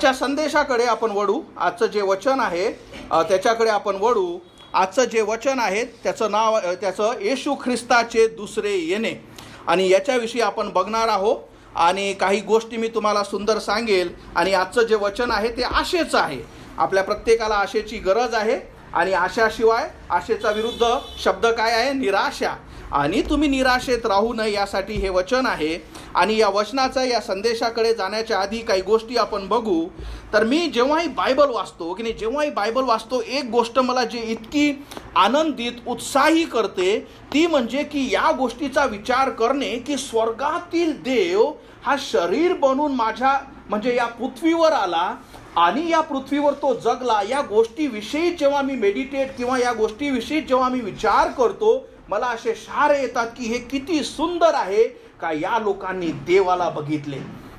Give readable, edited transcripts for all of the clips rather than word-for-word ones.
आजच्या संदेशाकडे आपण वळू. आजचं जे वचन आहे त्याच्याकडे आपण वळू. आजचं जे वचन आहे त्याचं येशू ख्रिस्ताचे दुसरे येणे, आणि याच्याविषयी आपण बघणार आहोत. आणि काही गोष्टी मी तुम्हाला सुंदर सांगेल. आणि आजचं जे वचन आहे ते आशेचं आहे. आपल्या प्रत्येकाला आशेची गरज आहे, आणि आशाशिवाय आशेचा विरुद्ध शब्द काय आहे? निराशा. आणि तुम्ही निराशेत राहू नये यासाठी हे वचन आहे. आणि या वचनाचा, या संदेशाकडे जाण्याच्या आधी काही गोष्टी आपण बघू. तर मी जेव्हाही बायबल वाचतो की नाही, जेव्हाही बायबल वाचतो, एक गोष्ट मला जे इतकी आनंदित, उत्साही करते ती म्हणजे की या गोष्टीचा विचार करणे की स्वर्गातील देव हा शरीर बनून माझ्या म्हणजे या पृथ्वीवर आला आणि या पृथ्वीवर तो जगला. या गोष्टीविषयी जेव्हा मी मेडिटेट किंवा या गोष्टीविषयी जेव्हा मी विचार करतो, मला असे शार येतात की हे किती सुंदर आहे का या लोकांनी देवाला बघितले.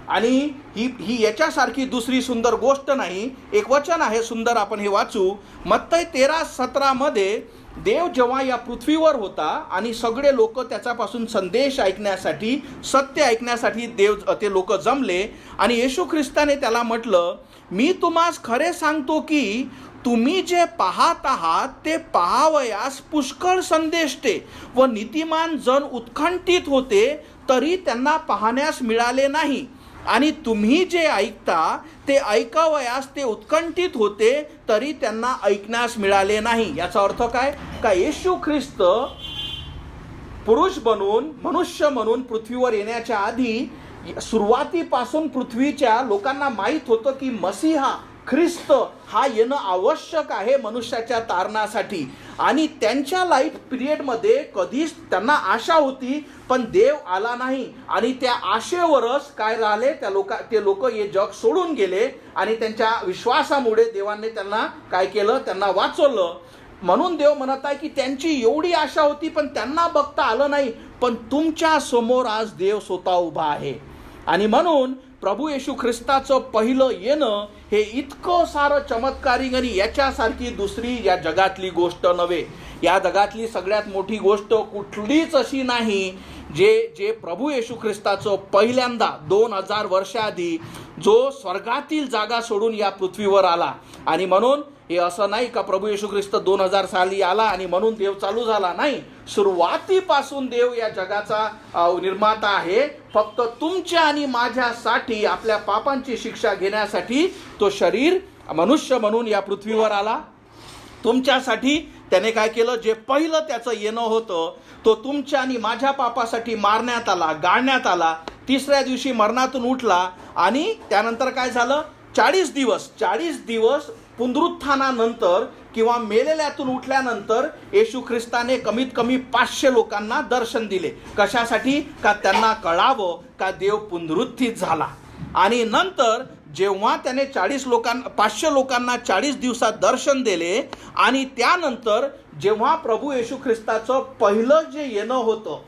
आणि ही याच्यासारखी दुसरी सुंदर गोष्ट नाही. एक वचन आहे सुंदर, आपण हे वाचू. मत्तई 13:17 मध्ये देव जेव्हा या पृथ्वीवर होता आणि सगळे लोक त्याच्यापासून संदेश ऐकण्यासाठी, सत्य ऐकण्यासाठी ते लोक जमले. आणि येशू ख्रिस्ताने त्याला म्हटलं, मी तुम्हास खरे सांगतो की तुम्ही जे पाहत आहात ते पाहावयास पुष्कळ संदेष्टे व नीतिमान जण उत्कंठित होते, तरी त्यांना पाहण्यास मिळाले नाही. आणि तुम्ही जे ऐकता ते ऐकावयास ते उत्कंठित होते, तरी त्यांना ऐकण्यास मिळाले नाही. याचा अर्थ काय? का येशू ख्रिस्त पुरुष बनून, मनुष्य म्हणून पृथ्वीवर येण्याच्या आधी सुरुवातीपासून पृथ्वीच्या लोकांना माहीत होतं की मसीहा ख्रिस्त हा येणं आवश्यक आहे मनुष्याच्या तारणासाठी. आणि त्यांच्या लाईफ पिरियडमध्ये कधीच त्यांना आशा होती, पण देव आला नाही. आणि त्या आशेवरच काय राहिले, ते लोक हे जग सोडून गेले. आणि त्यांच्या विश्वासामुळे देवाने त्यांना काय केलं? त्यांना वाचवलं. म्हणून देव म्हणत आहे की त्यांची एवढी आशा होती पण त्यांना बघता आलं नाही, पण तुमच्या समोर आज देव स्वतः उभा आहे. आणि म्हणून प्रभू येशू ख्रिस्ताचं पहिलं येणं हे इतकं सारं चमत्कारिक, आणि याच्यासारखी दुसरी या जगातली गोष्ट नव्हे. या जगातली सगळ्यात मोठी गोष्ट कुठलीच अशी नाही जे प्रभू येशू ख्रिस्ताचं पहिल्यांदा 2000 वर्षाआधी जो स्वर्गातील जागा सोडून या पृथ्वीवर आला. आणि म्हणून हे असं नाही का प्रभू येशू ख्रिस्त 2000 साली आला आणि म्हणून देव चालू झाला. नाही, सुरुवातीपासून देव या जगाचा निर्माता आहे. फक्त तुमच्या आणि माझ्यासाठी, आपल्या पापांची शिक्षा घेण्यासाठी तो शरीर मनुष्य म्हणून या पृथ्वीवर आला. तुमच्यासाठी त्याने काय केलं? जे पहिलं त्याचं येणं होतं तो तुमच्या आणि माझ्या पापासाठी मारण्यात आला, गाळण्यात आला. तिसऱ्या दिवशी मरणातून उठला. आणि त्यानंतर काय झालं? 40 दिवस पुनरुत्थानानंतर किंवा मेलेल्यातून उठल्यानंतर येशू ख्रिस्ताने कमीत कमी 500 लोकांना दर्शन दिले. कशासाठी? का त्यांना कळावं का देव पुनरुत्थित झाला. आणि नंतर जेव्हा त्याने 500 लोकांना 40 दिवसात दर्शन दिले, आणि त्यानंतर जेव्हा प्रभू येशू ख्रिस्ताचं पहिलं जे येणं होतं,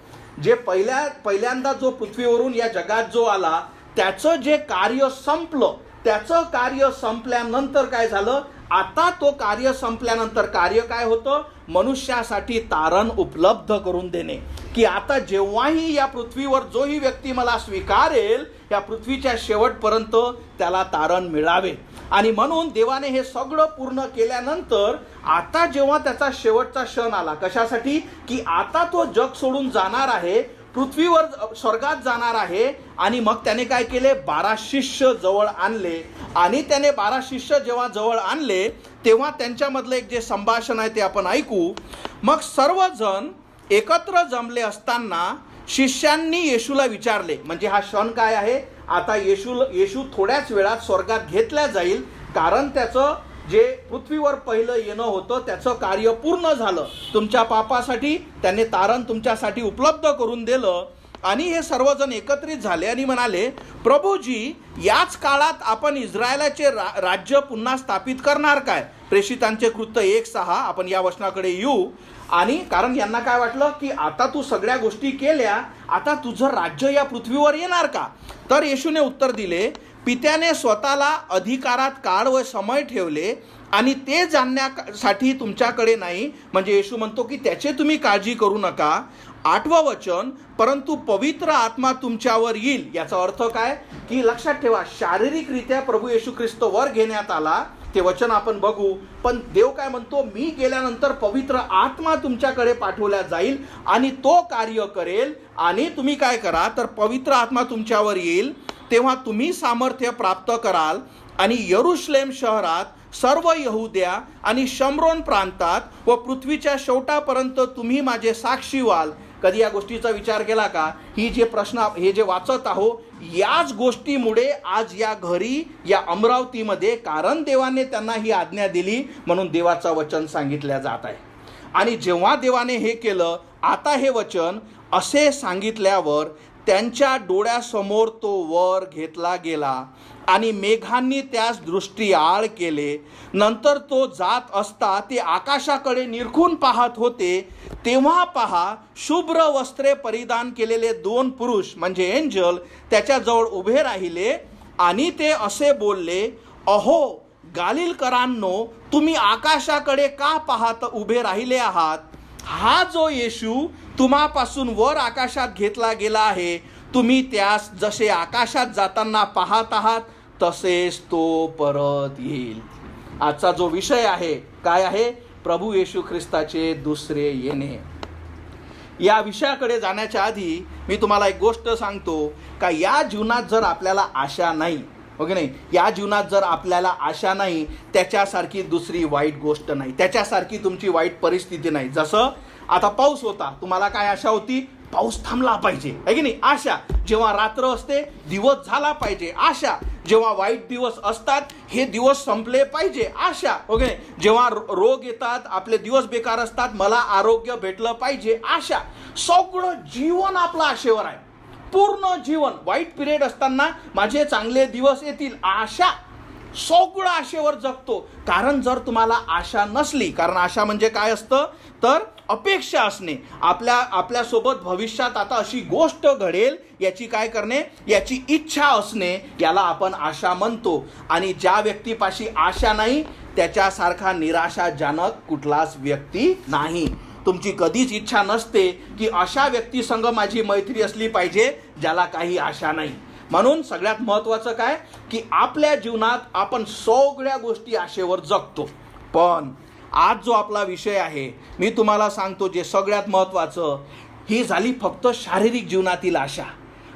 जे पहिल्यांदा जो पृथ्वीवरून या जगात जो आला, त्याचं जे कार्य संपलं, त्याचं कार्य संपल्यानंतर काय झालं? आता तो कार्य संपल्यानंतर कार्य काय होतं? मनुष्यासाठी तारण उपलब्ध करून देणे. की आता जेव्हाही या पृथ्वीवर जोही व्यक्ती मला स्वीकारेल, या पृथ्वीच्या शेवटपर्यंत त्याला तारण मिळावे. आणि म्हणून देवाने हे सगळं पूर्ण केल्यानंतर आता जेव्हा त्याचा शेवटचा क्षण आला, कशासाठी? की आता तो जग सोडून जाणार आहे, पृथ्वीवर स्वर्गात जाणार आहे. आणि मग त्याने काय केले? 12 शिष्य जवळ आणले. आणि त्याने 12 शिष्य जेव्हा जवळ आणले तेव्हा त्यांच्यामधलं एक जे संभाषण आहे ते आपण ऐकू. मग सर्वजण एकत्र जमले असताना शिष्यांनी येशूला विचारले. म्हणजे हा क्षण काय आहे? आता येशू थोड्याच वेळात स्वर्गात घेतला जाईल, कारण त्याचं जे पृथ्वीवर पहिलं येणं होतं त्याचं कार्य पूर्ण झालं. तुमच्या पापासाठी त्याने तारण तुमच्यासाठी उपलब्ध करून दिलं. आणि हे सर्वजण एकत्रित झाले आणि म्हणाले, प्रभूजी, याच काळात आपण इस्रायलाचे राज्य पुन्हा स्थापित करणार काय? प्रेषितांचे कृत्य 1:6. आपण या वचनाकडे येऊ. आणि कारण यांना काय वाटलं की आता तू सगळ्या गोष्टी केल्या, आता तुझं राज्य या पृथ्वीवर येणार का? तर येशूने उत्तर दिले, पित्याने स्वतःला अधिकारात काळ व समय ठेवले आणि ते जाणण्यासाठी तुमच्याकडे नाही. म्हणजे येशू म्हणतो की त्याचे तुम्ही काळजी करू नका. 8वं वचन, परंतु पवित्र आत्मा तुमच्यावर येईल. याचा अर्थ काय की लक्षात ठेवा, शारीरिकरित्या प्रभू येशू ख्रिस्त वर घेण्यात आला, ते वचन आपण बघू. पण देव काय म्हणतो, मी गेल्यानंतर पवित्र आत्मा तुमच्याकडे पाठवला जाईल आणि तो कार्य करेल. आणि तुम्ही काय करा तर पवित्र आत्मा तुमच्यावर येईल तेव्हा तुम्ही सामर्थ्य प्राप्त कराल आणि यरूशलेम शहरात, सर्व यहुद्या आणि शमरोन प्रांतात व पृथ्वीच्या शेवटापर्यंत तुम्ही माझे साक्षी व्हाल. कधी या गोष्टीचा विचार केला का? ही जे प्रश्न हे जे वाचत आहो, याच गोष्टीमुळे आज या घरी या अमरावतीमध्ये, कारण देवाने त्यांना ही आज्ञा दिली म्हणून देवाचं वचन सांगितलं जात आहे. आणि जेव्हा देवाने हे केलं, आता हे वचन असे सांगितल्यावर त्यांच्या डोळ्यासमोर तो वर घेतला गेला आणि मेघांनी त्यास दृष्टीआड केले. नंतर तो जात असता ते आकाशाकडे निरखून पाहत होते, तेव्हा पहा शुभ्र वस्त्रे परिधान केलेले 2 पुरुष म्हणजे एंजल त्याच्याजवळ उभे राहिले आणि ते असे बोलले, अहो गालिलकरांनो, तुम्ही आकाशाकडे का पाहत उभे राहिले आहात? हा जो येशू तुम्हापासून वर आकाशात घेतला गेला आहे, तुम्ही त्यास जसे आकाशात जाताना पाहत आहात तसेच तो परत येईल. आजचा जो विषय आहे काय आहे? प्रभू येशू ख्रिस्ताचे दुसरे येणे. या विषयाकडे जाण्याच्या आधी मी तुम्हाला एक गोष्ट सांगतो का या जीवनात जर आपल्याला आशा नाही, ओके नाही, या जीवनात जर आपल्याला आशा नाही, त्याच्यासारखी दुसरी वाईट गोष्ट नाही, त्याच्यासारखी तुमची वाईट परिस्थिती नाही. जसं आता पाऊस होता, तुम्हाला काय आशा होती? पाऊस थांबला पाहिजे, आहे की नाही? आशा. जेव्हा रात्र असते, दिवस झाला पाहिजे, आशा. जेव्हा वाईट दिवस असतात, हे दिवस संपले पाहिजे, आशा. ओके. जेव्हा रोग येतात, आपले दिवस बेकार असतात, मला आरोग्य भेटलं पाहिजे, आशा. सगळं जीवन आपलं आशेवर आहे, पूर्ण जीवन. वाईट पिरियड असताना माझे चांगले दिवस येतील, आशा. सगळं आशेवर जगतो. कारण जर तुम्हाला आशा नसली, कारण आशा म्हणजे काय असतं तर अपेक्षा असणे, आपल्यासोबत भविष्यात आता अशी गोष्ट घडेल याची काय करणे, याची इच्छा असणे, याला आपण आशा म्हणतो. आणि ज्या व्यक्तीपाशी आशा नाही त्याच्यासारखा निराशाजनक कुठलाच व्यक्ती नाही. तुमची कधीच इच्छा नसते की अशा व्यक्तीसंग माझी मैत्री असली पाहिजे ज्याला काही आशा नाही. म्हणून सगळ्यात महत्त्वाचं काय की आपल्या जीवनात आपण सगळ्या गोष्टी आशेवर जगतो. पण आज जो आपला विषय आहे, मी तुम्हाला सांगतो, जे सगळ्यात महत्त्वाचं, ही झाली फक्त शारीरिक जीवनातील आशा.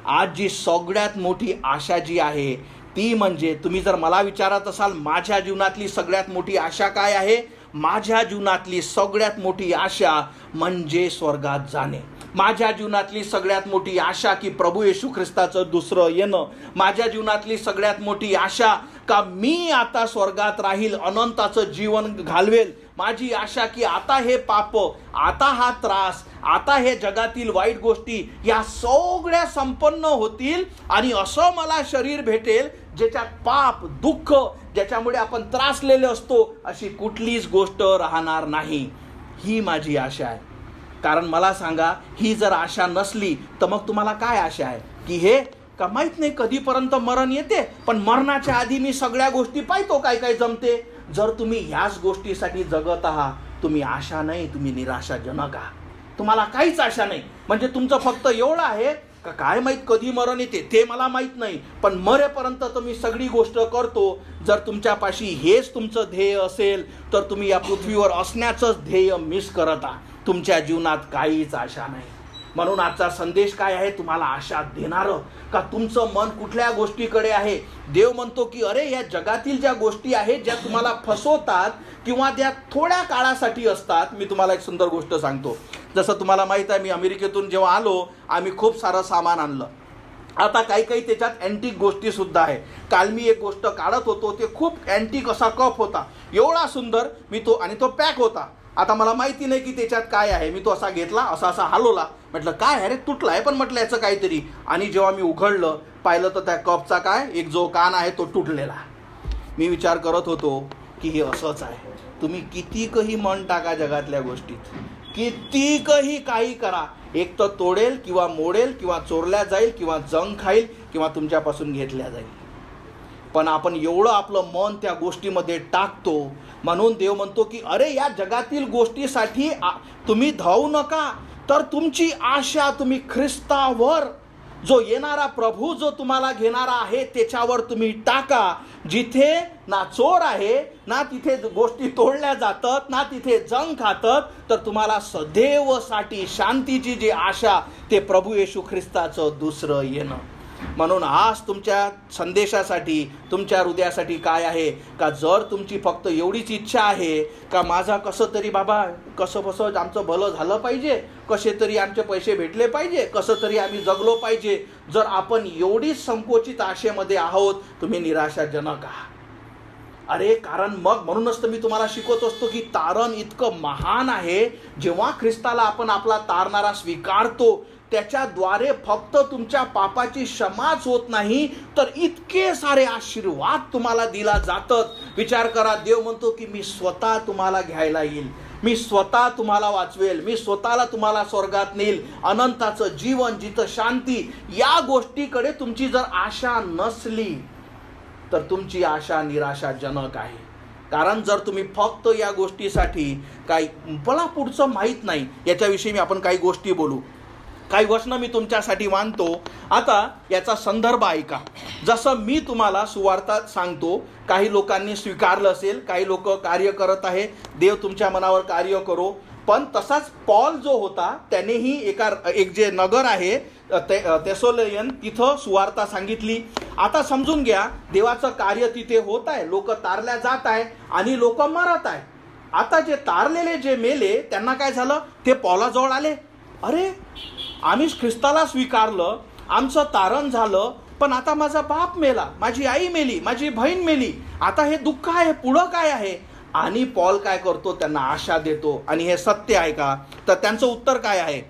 आज जी सगळ्यात मोठी आशा जी आहे ती म्हणजे, तुम्ही जर मला विचारत असाल माझ्या जीवनातली सगळ्यात मोठी आशा काय आहे, माझ्या जीवनातली सगळ्यात मोठी आशा म्हणजे स्वर्गात जाणे. माझ्या जीवनातली सगळ्यात मोठी आशा की प्रभू येशू ख्रिस्ताचं दुसरं येणं. माझ्या जीवनातली सगळ्यात मोठी आशा का मी आता स्वर्गात राहील, अनंताचं जीवन घालवेल. माझी आशा की आता हे पाप, आता हा त्रास, आता हे जगातील वाईट गोष्टी या सगळ्या संपन्न होतील आणि असं मला शरीर भेटेल ज्याच्यात पाप, दुःख, ज्याच्यामुळे आपण त्रासलेले असतो, अशी कुठलीच गोष्ट राहणार नाही. ही माझी आशा आहे. कारण मला सांगा, ही जर आशा नसली तर मग तुम्हाला काय आशा आहे की हे का माहीत नाही कधीपर्यंत मरण येते, पण मरणाच्या आधी मी सगळ्या गोष्टी पाहतो काय काय जमते. जर तुम्ही ह्याच गोष्टीसाठी जगत आहात, तुम्ही आशा नाही, तुम्ही निराशाजनक आहात. तुम्हाला काहीच आशा नाही. म्हणजे तुमचं फक्त एवढं आहे का काय माहीत कधी मरण येते ते मला माहीत नाही, पण मरेपर्यंत तर मी सगळी गोष्ट करतो. जर तुमच्यापाशी हेच तुमचं ध्येय असेल तर तुम्ही या पृथ्वीवर असण्याचंच ध्येय मिस करत आहात. तुमच्या जीवनात काहीच आशा नाही. म्हणून आजचा संदेश काय आहे, तुम्हाला आशा देणारं का तुमचं मन कुठल्या गोष्टीकडे आहे. देव म्हणतो की अरे या जगातील ज्या गोष्टी आहेत ज्या तुम्हाला फसवतात किंवा त्या थोड्या काळासाठी असतात. मी तुम्हाला एक सुंदर गोष्ट सांगतो. जसं तुम्हाला माहीत आहे, मी अमेरिकेतून जेव्हा आलो, आम्ही खूप सारं सामान आणलं. आता काही काही त्याच्यात अँटिक गोष्टी सुद्धा आहे. काल मी एक गोष्ट काढत होतो, ते खूप अँटिक असा कप होता, एवढा सुंदर. मी तो आणि तो पॅक होता. आता मला माहिती नाही की त्याच्यात काय आहे. मी तो असा घेतला, असा हलवला, म्हटलं काय अरे तुटला आहे, पण म्हटलं याचं काहीतरी. आणि जेव्हा मी उघडलं पाहिलं तर त्या कपचा काय एक जो कान आहे तो तुटलेला. मी विचार करत होतो की हे असंच आहे. तुम्ही कितीकही मन टाका जगातल्या गोष्टीत, कितीकही काही करा, एक तर तोडेल किंवा मोडेल किंवा चोरल्या जाईल किंवा जंग खाईल किंवा तुमच्यापासून घेतल्या जाईल. पण आपण एवढं आपलं मन त्या गोष्टीमध्ये टाकतो, म्हणून देव म्हणतो की अरे या जगातील गोष्टीसाठी तुम्ही धावू नका, तर तुमची आशा तुम्ही ख्रिस्तावर, जो येणारा प्रभू जो तुम्हाला घेणारा आहे त्याच्यावर तुम्ही टाका. जिथे ना चोर आहे, ना तिथे गोष्टी तोडल्या जातात, ना तिथे जंग खातात, तर तुम्हाला सदैवसाठी शांतीची जी आशा ते प्रभू येशू ख्रिस्ताचं दुसरं येणं. म्हणून आज तुमच्या संदेशासाठी, तुमच्या हृदयासाठी काय आहे का, जर तुमची फक्त एवढीच इच्छा आहे का माझा कसं तरी बाबा कसं आमचं भलं झालं पाहिजे, कसे तरी आमचे पैसे भेटले पाहिजे, कसं तरी आम्ही जगलो पाहिजे, जर आपण एवढीच संकोचित आशेमध्ये आहोत, तुम्ही निराशाजनक आहात. अरे कारण मग म्हणूनच तर मी तुम्हाला शिकवत असतो की तारण इतकं महान आहे. जेव्हा ख्रिस्ताला आपण आपला तारणारा स्वीकारतो, त्याच्याद्वारे फक्त तुमच्या पापाची क्षमाच होत नाही, तर इतके सारे आशीर्वाद तुम्हाला दिला जातात. विचार करा, देव म्हणतो की मी स्वतः तुम्हाला घ्यायला येईल, मी स्वतः तुम्हाला वाचवेल, मी स्वतःला तुम्हाला स्वर्गात नेईल, अनंताचं जीवन, जिथं शांती. या गोष्टीकडे तुमची जर आशा नसली तर तुमची आशा निराशाजनक आहे. कारण जर तुम्ही फक्त या गोष्टीसाठी काही मला पुढचं माहीत नाही, याच्याविषयी मी आपण काही गोष्टी बोलू, काही वचनं मी तुमच्यासाठी मानतो. आता याचा संदर्भ ऐका. जसं मी तुम्हाला सुवार्ता सांगतो, काही लोकांनी स्वीकारलं असेल, काही लोक कार्य करत आहे, देव तुमच्या मनावर कार्य करो. पण तसाच पॉल जो होता त्यानेही एक जे नगर आहे थेसलोनियन, तिथं सुवार्ता सांगितली. आता समजून घ्या, देवाचं कार्य तिथे होत आहे, लोक तारल्या जात आहे आणि लोक मरत आहे. आता जे तारलेले जे मेले त्यांना काय झालं, ते पॉलाजवळ आले. अरे आम्ही ख्रिस्ताला स्वीकारलं, आमचं तारण झालं, पण आता माझा बाप मेला, माझी आई मेली, माझी बहीण मेली, आता हे दुःख आहे, पुढं काय आहे. आणि पॉल काय करतो, त्यांना आशा देतो. आणि हे सत्य आहे का, तर त्यांचं उत्तर काय आहे.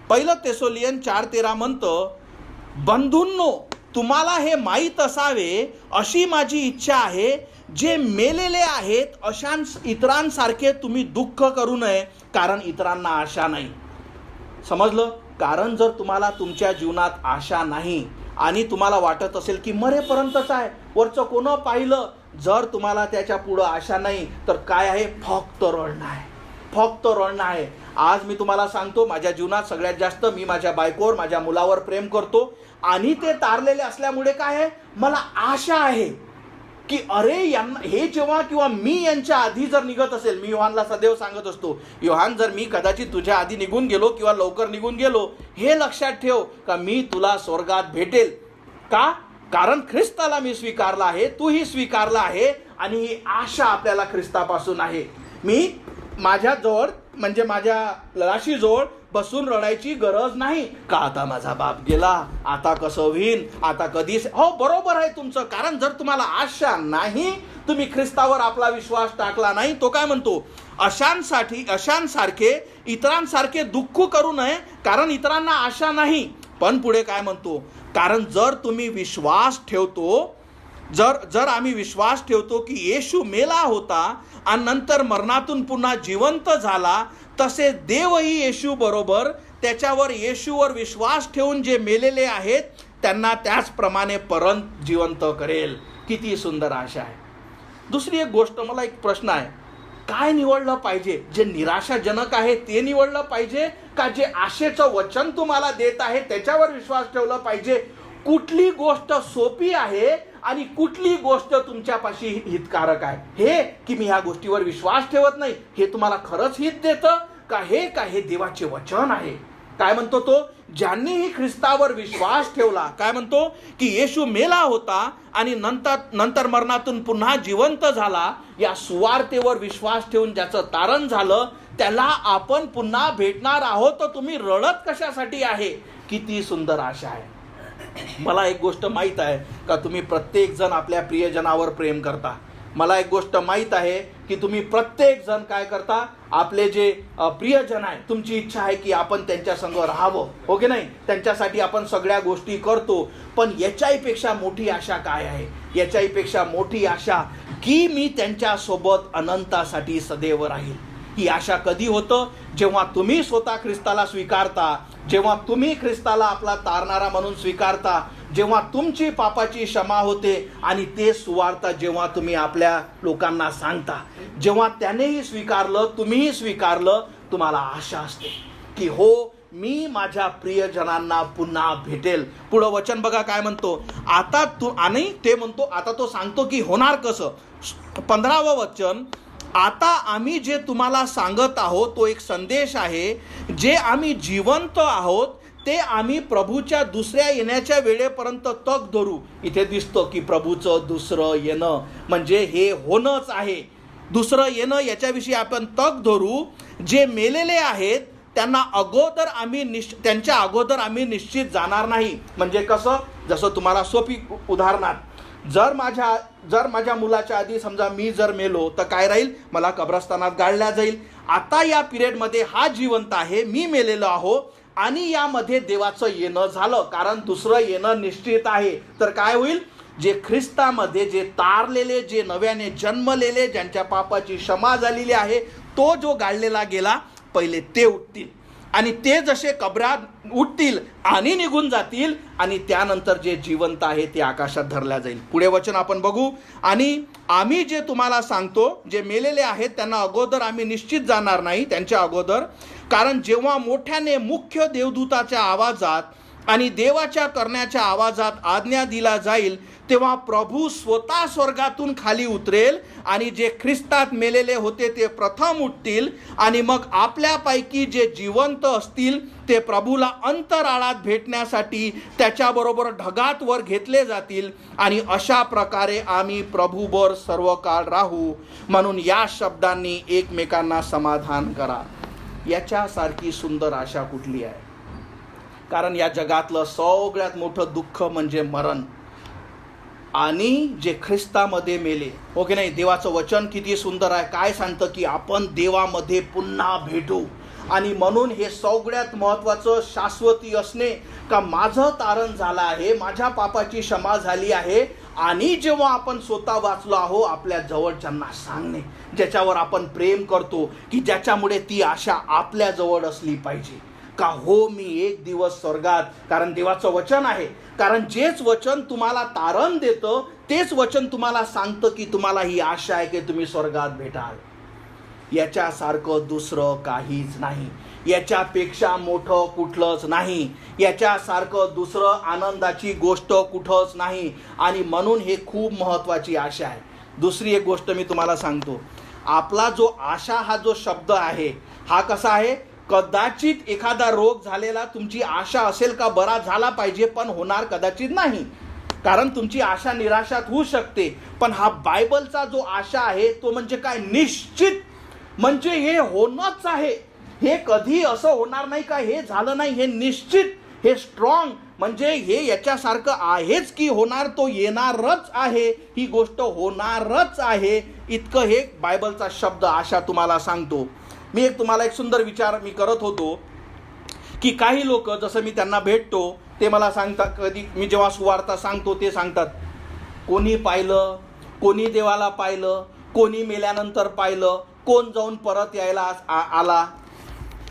1 थेसलोनियन 4:13 म्हणतं, बंधूंनो तुम्हाला हे माहीत असावे अशी माझी इच्छा आहे, जे मेलेले आहेत अशा इतरांसारखे तुम्ही दुःख करू नये, कारण इतरांना आशा नाही. समजलं. कारण जर तुम्हाला तुमच्या जीवनात आशा नाही आणि तुम्हाला वाटत असेल की मरेपर्यंतच आहे, वरचं कोण पाहिलं, जर तुम्हाला त्याच्या पुढं आशा नाही तर काय आहे, फक्त रडणं आहे, फक्त रडणं आहे. आज मी तुम्हाला सांगतो, माझ्या जीवनात सगळ्यात जास्त मी माझ्या बायकोवर, माझ्या मुलावर प्रेम करतो, आणि ते तारलेले असल्यामुळे काय आहे, मला आशा आहे की अरे यांना हे जेव्हा किंवा मी यांच्या आधी जर निघत असेल, मी योहानला सदैव सांगत असतो, योहान जर मी कदाचित तुझ्या आधी निघून गेलो किंवा लवकर निघून गेलो, हे लक्षात ठेव का मी तुला स्वर्गात भेटेल. का, कारण ख्रिस्ताला मी स्वीकारला आहे, तूही स्वीकारला आहे, आणि ही आशा आपल्याला ख्रिस्तापासून आहे. मी माझ्याजवळ म्हणजे माझ्या राशीजवळ बसून रडायची गरज नाही का, आता माझा बाप गेला, आता कसं होईल, आता कधी. हो बरोबर आहे तुमचं. कारण जर तुम्हाला आशा नाही, तुम्ही ख्रिस्तावर आपला विश्वास टाकला नाही, तो काय म्हणतो, अशांसारखे इतरांसारखे दुःख करू नये, कारण इतरांना आशा नाही. पण पुढे काय म्हणतो, कारण जर तुम्ही विश्वास ठेवतो, जर आम्ही विश्वास ठेवतो की येशू मेला होता आणि नंतर मरणातून पुन्हा जिवंत झाला, तसे देवही येशू बरोबर त्याच्यावर, येशूवर विश्वास ठेवून जे मेलेले आहेत त्यांना त्याचप्रमाणे परत जिवंत करेल. किती सुंदर आशा आहे. दुसरी एक गोष्ट, मला एक प्रश्न आहे, काय निवडलं पाहिजे, जे निराशाजनक आहे ते निवडलं पाहिजे का जे आशेचं वचन तुम्हाला देत आहे त्याच्यावर विश्वास ठेवला पाहिजे. कुठली गोष्ट सोपी आहे आणि कुठली गोष्ट तुमच्यापाशी हितकारक आहे, हे की मी ह्या गोष्टीवर विश्वास ठेवत नाही, हे तुम्हाला खरंच हित देतं का हे देवाचे वचन आहे. काय म्हणतो तो, ज्यांनीही ख्रिस्तावर विश्वास ठेवला, काय म्हणतो की येशू मेला होता आणि नंतर मरणातून पुन्हा जिवंत झाला, या सुवार्तेवर विश्वास ठेवून ज्याचं तारण झालं त्याला आपण पुन्हा भेटणार आहोत. तर तुम्ही रडत कशासाठी आहे. किती सुंदर आशा आहे. मला एक गोष्ट माहीत आहे का, तुम्ही प्रत्येक जण आपल्या प्रियजनावर प्रेम करता. मला एक गोष्ट माहीत आहे की तुम्ही प्रत्येक जण काय करता, आपले जे प्रियजन आहे, तुमची इच्छा आहे की आपण त्यांच्या संग राहावं, हो की नाही, त्यांच्यासाठी आपण सगळ्या गोष्टी करतो. पण याच्याहीपेक्षा मोठी आशा काय आहे, याच्याहीपेक्षा मोठी आशा की मी त्यांच्यासोबत अनंतासाठी सदैव राहील. ही आशा कधी होतं, जेव्हा तुम्ही स्वतः ख्रिस्ताला स्वीकारता, जेव्हा तुम्ही ख्रिस्ताला आपला तारणारा म्हणून स्वीकारता, जेव्हा तुमची पापाची क्षमा होते आणि ते सुवार्ता जेव्हा तुम्ही आपल्या लोकांना सांगता, जेव्हा त्यानेही स्वीकारलं, तुम्हीही स्वीकारलं, तुम्हाला आशा असते की हो, मी माझ्या प्रियजनांना पुन्हा भेटेल. पुढं वचन बघा काय म्हणतो. आता आणि ते म्हणतो, आता तो सांगतो की होणार कसं. 15वं वचन, आता आम्ही जे तुम्हाला सांगत आहोत तो एक संदेश आहे. जे आम्ही जिवंत आहोत ते आम्ही प्रभूच्या दुसऱ्या येण्याच्या वेळेपर्यंत तग धरू. इथे दिसतं की प्रभूचं दुसरं येणं म्हणजे हे होणंच आहे. दुसरं येणं याच्याविषयी आपण तग धरू. जे मेलेले आहेत त्यांना त्यांच्या अगोदर आम्ही निश्चित जाणार नाही. म्हणजे कसं, जसं तुम्हाला सोपी उदाहरणात, जर माझ्या मुलाच्या आधी समजा मी जर मेलो तर काय राहील, मला कब्रस्तानात गाडल्या जाईल. आता या पिरियडमध्ये हा जिवंत आहे, मी मेलेलो आहो आणि यामध्ये देवाचं येणं झालं, कारण दुसरं येणं निश्चित आहे. तर काय होईल, जे ख्रिस्तामध्ये जे तारलेले, जे नव्याने जन्मलेले, ज्यांच्या पापाची क्षमा झालेली आहे, तो जो गाडलेला गेला पहिले ते उठतील आणि ते जसे कब्रात उठतील आणि निघून जातील आणि त्यानंतर जे जिवंत आहे ते आकाशात धरल्या जाईल. पुढे वचन आपण बघू. आणि आम्ही जे तुम्हाला सांगतो, जे मेलेले आहेत त्यांना अगोदर आम्ही निश्चित जाणार नाही, त्यांच्या अगोदर. कारण जेव्हा मोठ्याने मुख्य देवदूताच्या आवाजात आणि देवाच्या करण्याच्या आवाजात आज्ञा दिला जाईल, तेव्हा प्रभू स्वतः स्वर्गातून खाली उतरेल आणि जे ख्रिस्तात मेलेले होते ते प्रथम उठतील आणि मग आपल्यापैकी जे जिवंत असतील ते प्रभूला अंतराळात भेटण्यासाठी त्याच्याबरोबर ढगात वर घेतले जातील आणि अशा प्रकारे आम्ही प्रभूवर सर्व काळ राहू. म्हणून या शब्दांनी एकमेकांना समाधान करा. याच्यासारखी सुंदर आशा कुठली आहे. कारण या जगातलं सगळ्यात मोठं दुःख म्हणजे मरण. आणि जे ख्रिस्तामध्ये मेले, हो की नाही. देवाचं वचन किती सुंदर आहे. काय सांगतं की आपण देवामध्ये पुन्हा भेटू. आणि म्हणून हे सगळ्यात महत्त्वाचं शाश्वती असणे, का माझं तारण झालं आहे, माझ्या पापाची क्षमा झाली आहे. आणि जेव्हा आपण स्वतः वाचलो आहो, आपल्या जवळच्यांना सांगणे, ज्याच्यावर आपण प्रेम करतो, की ज्याच्यामुळे ती आशा आपल्या जवळ असली पाहिजे. का हो, मी एक दिवस स्वर्गात, कारण देवाचं वचन आहे. कारण जेच वचन तुम्हाला तारण देतं तेच वचन तुम्हाला सांगतं की तुम्हाला ही आशा आहे की तुम्ही स्वर्गात भेटाल. याच्यासारखं दुसरं काहीच नाही. याच्यापेक्षा मोठं कुठलंच नाही. याच्यासारखं दुसरं आनंदाची गोष्ट कुठंच नाही. आणि म्हणून हे खूप महत्त्वाची आशा आहे. दुसरी एक गोष्ट मी तुम्हाला सांगतो. आपला जो आशा हा जो शब्द आहे हा कसा आहे. कदाचित एखादा रोग झालेला तुमची आशा असेल का बरा झाला पाहिजे, पण होणार कदाचित नाही, कारण तुमची आशा निराशात होऊ शकते. पण हा बायबलचा जो आशा आहे तो म्हणजे काय, निश्चित. म्हणजे हे होणंच आहे. हे कधी असं होणार नाही का हे झालं नाही, हे निश्चित, हे स्ट्रॉंग. म्हणजे हे याच्यासारखं आहेच की होणार, तो येणारच आहे, ही गोष्ट होणारच आहे. इतकं हे बायबलचा शब्द आशा तुम्हाला सांगतो. मी तुम्हाला एक सुंदर विचार मी करत होतो की काही लोक, जसं मी त्यांना भेटतो ते मला सांगतात, कधी मी जेव्हा सुवार्ता सांगतो ते सांगतात, कोणी पाहिलं, कोणी देवाला पाहिलं, कोणी मेल्यानंतर पाहिलं, कोण जाऊन परत यायला आला.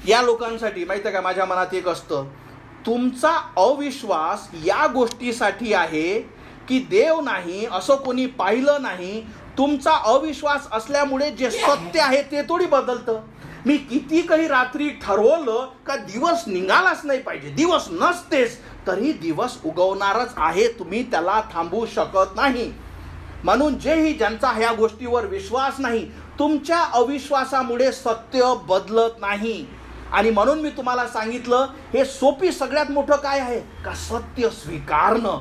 या लोकांसाठी माहिती आहे का, माझ्या मनात एक असतं, तुमचा अविश्वास या गोष्टीसाठी आहे की देव नाही, असं कोणी पाहिलं नाही. तुमचा अविश्वास असल्यामुळे जे सत्य आहे ते थोडी बदलतं. मी किती काही रात्री ठरवलं का दिवस निघालाच नाही पाहिजे, दिवस नसतेच, तरी दिवस उगवणारच आहे. तुम्ही त्याला थांबवू शकत नाही. म्हणून जेही ज्यांचा ह्या गोष्टीवर विश्वास नाही, तुमच्या अविश्वासामुळे सत्य बदलत नाही. आणि म्हणून मी तुम्हाला सांगितलं, हे सोपी सगळ्यात मोठं काय आहे का, सत्य स्वीकारणं.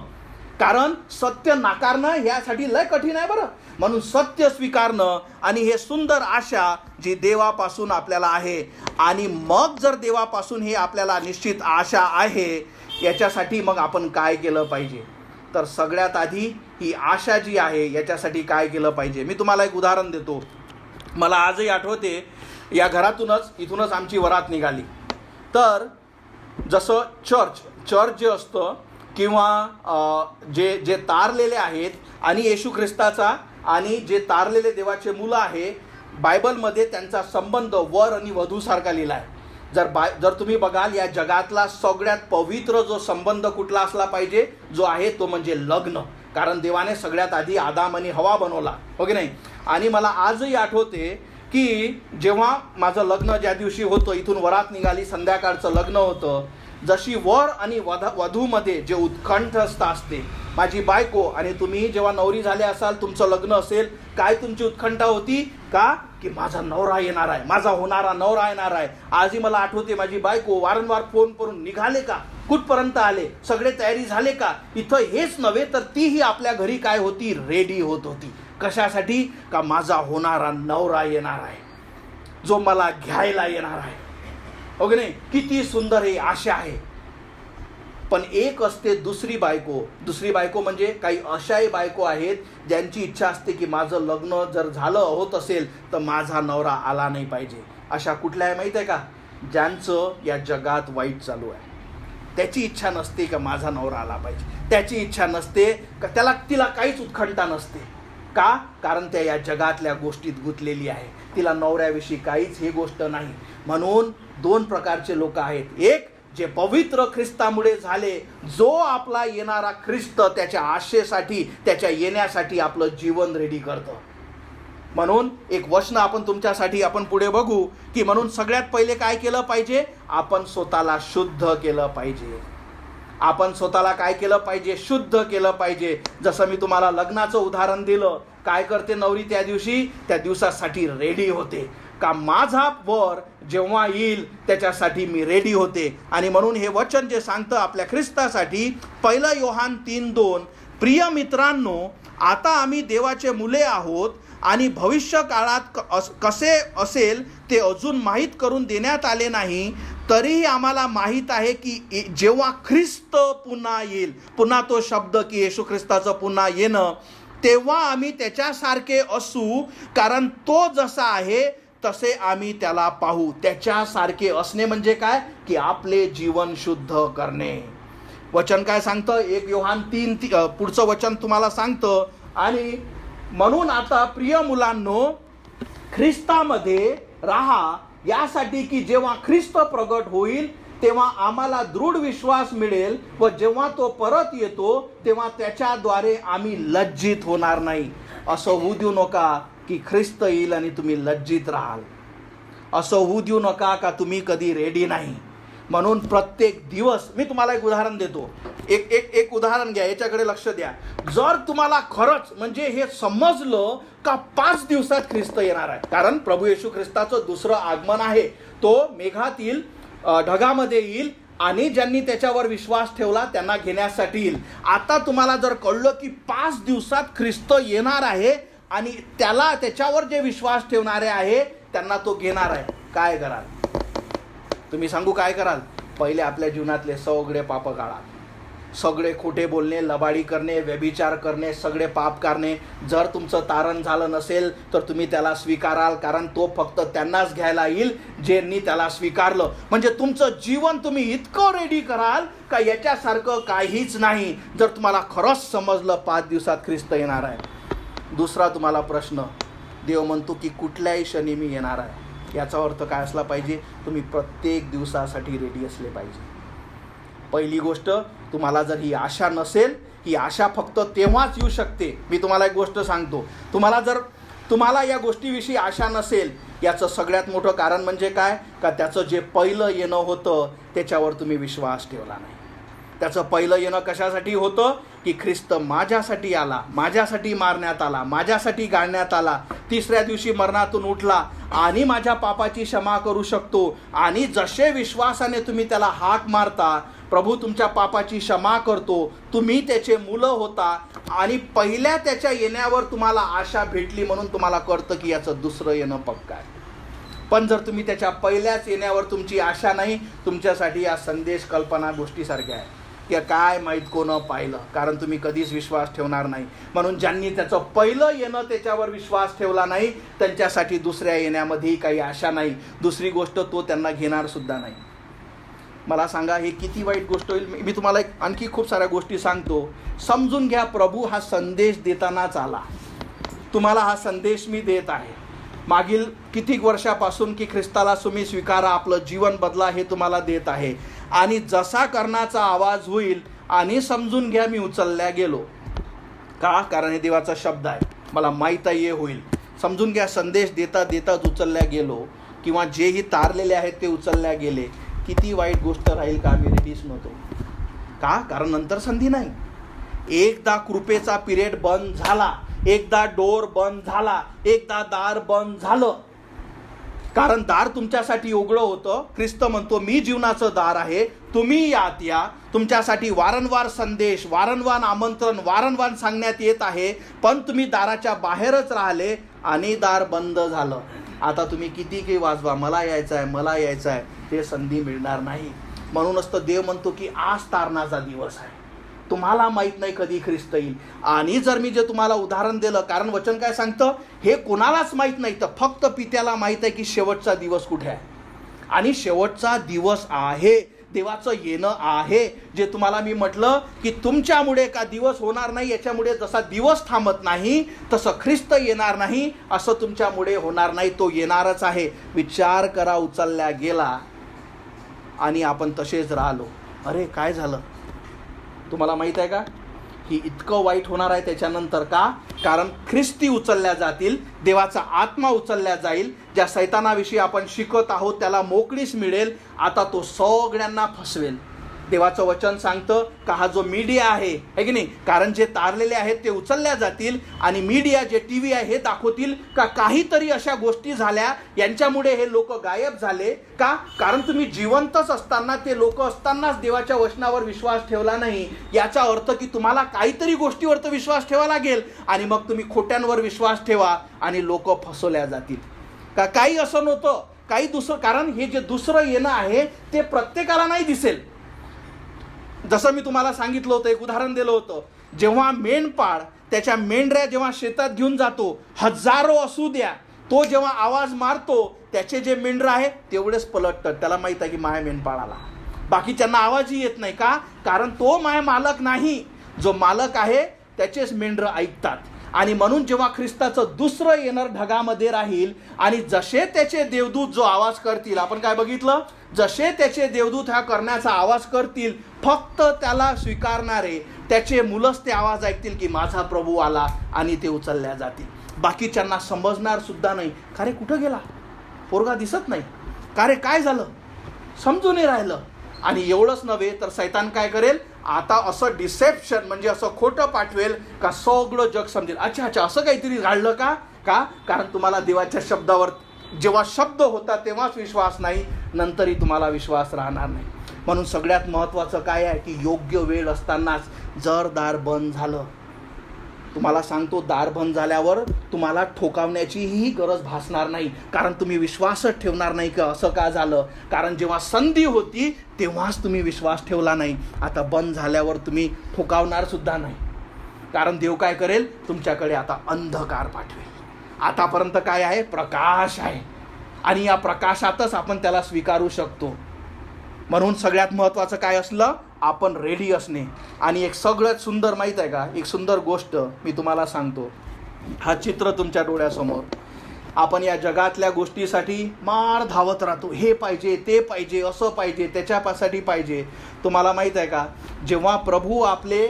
कारण सत्य नाकारणं यासाठी लय कठीण आहे बरं. म्हणून सत्य स्वीकारणं आणि हे सुंदर आशा जी देवापासून आपल्याला आहे. आणि मग जर देवापासून हे आपल्याला निश्चित आशा आहे, याच्यासाठी मग आपण काय केलं पाहिजे, तर सगळ्यात आधी ही आशा जी आहे याच्यासाठी काय केलं पाहिजे. मी तुम्हाला एक उदाहरण देतो. मला आजही आठवते, या घरातूनच इथूनच आमची वरात निघाली. तर जसं चर्च जे असतं किंवा जे तारलेले आहेत आणि येशू ख्रिस्ताचा आणि जे तारलेले देवाचे मुलं आहे, बायबलमध्ये त्यांचा संबंध वर आणि वधूसारखा लिहिला आहे. जर तुम्ही बघाल, या जगातला सगळ्यात पवित्र जो संबंध कुठला असला पाहिजे, जो आहे तो म्हणजे लग्न. कारण देवाने सगळ्यात आधी आदाम आणि हवा बनवला, हो की नाही. आणि मला आजही आठवते की जेव्हा माझं लग्न ज्या दिवशी होतं, इथून वरात निघाली, संध्याकाळचं लग्न होतं, जशी वर आणि वधूमध्ये जे उत्कंठता असते, माझी बायको आणि तुम्ही जेव्हा नवरी झाले असाल, तुमचं लग्न असेल, काय तुमची उत्कंठा होती का, की माझा नवरा येणार आहे, माझा होणारा नवरा येणार आहे. आजही मला आठवते, माझी बायको वारंवार फोन करून, निघाले का, कुठपर्यंत आले, सगळे तयारी झाले का. इथं हेच नव्हे तर तीही आपल्या घरी काय होती, रेडी होत होती. कशासाठी, का माझा होणारा नवरा येणार आहे, जो मला घ्यायला येणार आहे, हो की नाही. किती सुंदर ही आशा आहे. पण एक असते दुसरी बायको म्हणजे काही अशाही बायको आहेत ज्यांची इच्छा असते की माझं लग्न जर झालं होत असेल तर माझा नवरा आला नाही पाहिजे. अशा कुठल्या आहे माहीत आहे का, ज्यांचं या जगात वाईट चालू आहे. त्याची इच्छा नसते का माझा नवरा आला पाहिजे, त्याची इच्छा नसते का, तिला काहीच उत्कंठा नसते. का, कारण त्या या जगातल्या गोष्टीत गुंतलेली आहे, तिला नवऱ्याविषयी काहीच ही गोष्ट नाही. म्हणून दोन प्रकारचे लोक आहेत. एक जे पवित्र ख्रिस्तामुळे झाले, जो आपला येणारा ख्रिस्त त्याच्या आशेसाठी, त्याच्या येण्यासाठी आपलं जीवन रेडी करतं. म्हणून एक वचन आपण तुमच्यासाठी आपण पुढे बघू की, म्हणून सगळ्यात पहिले काय केलं पाहिजे, आपण स्वतःला शुद्ध केलं पाहिजे. आपण स्वतःला काय केलं पाहिजे, शुद्ध केलं पाहिजे. जसं मी तुम्हाला लग्नाचं उदाहरण दिलं, काय करते नवरी त्या दिवसासाठी रेडी होते का, माझा वर जेव्हा येईल त्याच्यासाठी मी रेडी होते. आणि म्हणून हे वचन जे सांगतं आपल्या ख्रिस्तासाठी, 1 योहान 3:2, प्रिय मित्रांनो, आता आम्ही देवाचे मुले आहोत आणि भविष्य काळात कसे असेल ते अजून माहीत करून देण्यात आले नाही, तरीही आम्हाला माहीत आहे की जेव्हा ख्रिस्त पुन्हा येईल, पुन्हा तो शब्द की येशू ख्रिस्ताचं पुन्हा येणं, तेव्हा आम्ही त्याच्यासारखे असू, कारण तो जसा आहे तसे आम्ही त्याला पाहू. त्याच्यासारखे असणे म्हणजे काय, की आपले जीवन शुद्ध करणे. वचन काय सांगतं, 1 योहान 3 पुढचं वचन तुम्हाला सांगतं, आणि म्हणून आता प्रिय मुलांनो, ख्रिस्तामध्ये राहा, यासाठी की जेव्हा ख्रिस्त प्रगट होईल तेव्हा आम्हाला दृढ विश्वास मिळेल, व जेव्हा तो परत येतो तेव्हा त्याच्याद्वारे आम्ही लज्जित होणार नाही. असं होऊ देऊ नका की ख्रिस्त येईल आणि तुम्ही लज्जित राहाल. असं होऊ देऊ नका का तुम्ही कधी रेडी नाही. म्हणून प्रत्येक दिवस, मी तुम्हाला एक उदाहरण देतो, एक उदाहरण घ्या, याच्याकडे लक्ष द्या. जर तुम्हाला खरंच म्हणजे हे समजलं का 5 दिवसात ख्रिस्त येणार आहे, कारण प्रभू येशू ख्रिस्ताचं दुसरं आगमन आहे, तो मेघातील ढगामध्ये येईल आणि ज्यांनी त्याच्यावर विश्वास ठेवला त्यांना घेण्यासाठी येईल. आता तुम्हाला जर कळलं की 5 दिवसात ख्रिस्त येणार आहे आणि त्याच्यावर जे विश्वास ठेवणारे आहे त्यांना तो घेणार आहे, काय कराल तुम्ही, सांगू काय कराल. पहिले आपल्या जीवनातले सगळे पाप काढा, सगळे खोटे बोलणे, लबाडी करणे, व्यभिचार करणे, सगळे पाप करणे. जर तुमचं तारण झालं नसेल तर तुम्ही त्याला स्वीकाराल, कारण तो फक्त त्यांनाच घ्यायला येईल ज्यांनी त्याला स्वीकारलं. म्हणजे तुमचं जीवन तुम्ही इतकं रेडी कराल का याच्यासारखं काहीच नाही, जर तुम्हाला खरंच समजलं 5 दिवसात ख्रिस्त येणार आहे. दुसरा तुम्हाला प्रश्न, देव म्हणतो की कुठल्याही क्षणी मी येणार आहे, याचा अर्थ काय असला पाहिजे, तुम्ही प्रत्येक दिवसासाठी रेडी असले पाहिजे. पहिली गोष्ट, तुम्हाला जर ही आशा नसेल, ही आशा फक्त तेव्हाच येऊ शकते. मी तुम्हाला एक गोष्ट सांगतो, तुम्हाला या गोष्टीविषयी आशा नसेल, याचं सगळ्यात मोठं कारण म्हणजे काय, का त्याचं जे पहिलं येणं होतं त्याच्यावर तुम्ही विश्वास ठेवला नाही. त्याचं पहिलं येणं कशासाठी होतं, की ख्रिस्त माझ्यासाठी आला, माझ्यासाठी मारण्यात आला, माझ्यासाठी गाळण्यात आला, 3ऱ्या दिवशी मरणातून उठला आणि माझ्या पापाची क्षमा करू शकतो. आणि जसे विश्वासाने तुम्ही त्याला हाक मारता, प्रभू तुमच्या पापाची क्षमा करतो, तुम्ही त्याचे मुलं होता आणि पहिल्या त्याच्या येण्यावर तुम्हाला आशा भेटली, म्हणून तुम्हाला कळतं की याचं दुसरं येणं पक्का आहे. पण जर तुम्ही त्याच्या पहिल्याच येण्यावर तुमची आशा नाही, तुमच्यासाठी या संदेश कल्पना गोष्टीसारख्या आहे की काय माहीत कोण पाहिलं, कारण तुम्ही कधीच विश्वास ठेवणार नाही. म्हणून ज्यांनी त्याचं पहिलं येणं त्याच्यावर विश्वास ठेवला नाही, त्यांच्यासाठी दुसऱ्या येण्यामध्येही काही आशा नाही. दुसरी गोष्ट, तो त्यांना घेणार सुद्धा नाही. मला सांगा हे किती वाईट गोष्ट होईल. मी तुम्हाला आणखी खूप साऱ्या गोष्टी सांगतो, समजून घ्या. प्रभू हा संदेश देतानाच आला, तुम्हाला हा संदेश मी देत आहे. मागील किती वर्षापासून की ख्रिस्ताला तुम्ही स्वीकारा, आपलं जीवन बदला हे तुम्हाला देत आहे. आणि जसा कर्णाचा आवाज होईल आणि समजून घ्या मी उचलल्या गेलो. का? कारण हे देवाचा शब्द आहे, मला माहीत आहे हे होईल. समजून घ्या, संदेश देता देताच उचलल्या गेलो, किंवा जेही तारलेले आहेत ते उचलल्या गेले. किती वाईट गोष्ट राहील का आम्ही रेडीच नव्हतो. का? कारण नंतर संधी नाही. एकदा कृपेचा पिरियड बंद झाला, एकदा डोर बंद झाला, एकदा दार बंद झालं. कारण दार तुमच्यासाठी उघडं होतं. ख्रिस्त म्हणतो मी जीवनाचं दार आहे, तुम्ही यात या. तुमच्यासाठी वारंवार संदेश, वारंवार आमंत्रण, वारंवार सांगण्यात येत आहे, पण तुम्ही दाराच्या बाहेरच राहिले आणि दार बंद झालं. आता तुम्ही किती काही वाजवा, मला यायचं आहे, मला यायचं आहे, ते संधी मिळणार नाही. म्हणूनच तर देव म्हणतो की आज तारणाचा दिवस आहे. तुम्हाला माहीत नाही कधी ख्रिस्त येईल. आणि जर मी जे तुम्हाला उदाहरण दिलं, कारण वचन काय सांगतं, हे कोणालाच माहीत नाही, तर फक्त पित्याला माहीत आहे की शेवटचा दिवस कुठे आहे. आणि शेवटचा दिवस आहे, देवाचं येणं आहे. जे तुम्हाला मी म्हटलं की तुमच्यामुळे का दिवस होणार नाही, याच्यामुळे जसा दिवस थांबत नाही तसं ख्रिस्त येणार नाही, असं तुमच्यामुळे होणार नाही. तो येणारच आहे. विचार करा, उचलल्या गेला आणि आपण तसेच राहिलो. अरे काय झालं तुम्हाला माहीत आहे का? ही इतकं वाईट होणार आहे त्याच्यानंतर. का? कारण ख्रिस्ती उचलल्या जातील, देवाचा आत्मा उचलल्या जाईल. ज्या सैतानाविषयी आपण शिकत आहोत त्याला मोकळीच मिळेल. आता तो सगळ्यांना फसवेल. देवाचं वचन सांगतं का हा जो मीडिया आहे की नाही, कारण जे तारलेले आहेत ते उचलल्या जातील, आणि मीडिया जे टी व्ही आहे हे दाखवतील का काहीतरी अशा गोष्टी झाल्या, यांच्यामुळे हे लोक गायब झाले. का? कारण तुम्ही जिवंतच असताना, ते लोक असतानाच देवाच्या वचनावर विश्वास ठेवला नाही. याचा अर्थ की तुम्हाला काहीतरी गोष्टीवर तर विश्वास ठेवा लागेल, आणि मग तुम्ही खोट्यांवर विश्वास ठेवा आणि लोक फसवल्या जातील. का काही असं नव्हतं, काही दुसरं. कारण हे जे दुसरं येणं आहे ते प्रत्येकाला नाही दिसेल. जसं मी तुम्हाला सांगितलं होतं, एक उदाहरण दिलं होतं, जेव्हा मेंढपाळ त्याच्या मेंढऱ्या जेव्हा शेतात घेऊन जातो, हजारो असू द्या, तो जेव्हा आवाज मारतो त्याचे जे मेंढरं आहे तेवढेच पलटतात. त्याला माहीत आहे की माया मेंढपाळाला. बाकीच्यांना आवाजही येत नाही. का? कारण तो माय मालक नाही. जो मालक आहे त्याचेच मेंढरं ऐकतात. आणि म्हणून जेव्हा ख्रिस्ताचं दुसरं येणार ढगामध्ये राहील, आणि जसे त्याचे देवदूत जो आवाज करतील, आपण काय बघितलं, जसे त्याचे देवदूत हा करण्याचा आवाज करतील, फक्त त्याला स्वीकारणारे त्याचे मुलंच ते आवाज ऐकतील की माझा प्रभू आला, आणि ते उचलल्या जातील. बाकीच्यांना समजणार सुद्धा नाही. का रे कुठं गेला, पोरगा दिसत नाही, का रे काय झालं, समजून नाही राहिलं. आणि एवढंच नव्हे तर सैतान काय करेल, आता असं डिसेप्शन म्हणजे असं खोटं पाठवेल का सगळं जग समजेल, अच्छा अच्छा असं काहीतरी घडलं का. का? कारण तुम्हाला देवाच्या शब्दावर जेव्हा शब्द होता तेव्हाच विश्वास नाही, नंतरही तुम्हाला विश्वास राहणार नाही. म्हणून सगळ्यात महत्त्वाचं काय आहे की योग्य वेळ असतानाच जर दार बंद झालं, तुम्हाला सांगतो दार बंद झाल्यावर तुम्हाला ठोकावण्याचीही गरज भासणार नाही. कारण तुम्ही विश्वासच ठेवणार नाही का असं का झालं. कारण जेव्हा संधी होती तेव्हाच तुम्ही विश्वास ठेवला नाही. आता बंद झाल्यावर तुम्ही ठोकावणार सुद्धा नाही. कारण देव काय करेल, तुमच्याकडे आता अंधकार पाठवेल. आतापर्यंत काय आहे, प्रकाश आहे, आणि या प्रकाशातच आपण त्याला स्वीकारू शकतो. म्हणून सगळ्यात महत्त्वाचं काय असलं, आपण रेडी असणे. आणि एक सगळ्यात सुंदर माहीत आहे का, एक सुंदर गोष्ट मी तुम्हाला सांगतो. हा चित्र तुमच्या डोळ्यासमोर, आपण या जगातल्या गोष्टीसाठी मार धावत राहतो, हे पाहिजे, ते पाहिजे, असं पाहिजे, त्याच्यासाठी पाहिजे. तुम्हाला माहीत आहे का, जेव्हा प्रभू आपले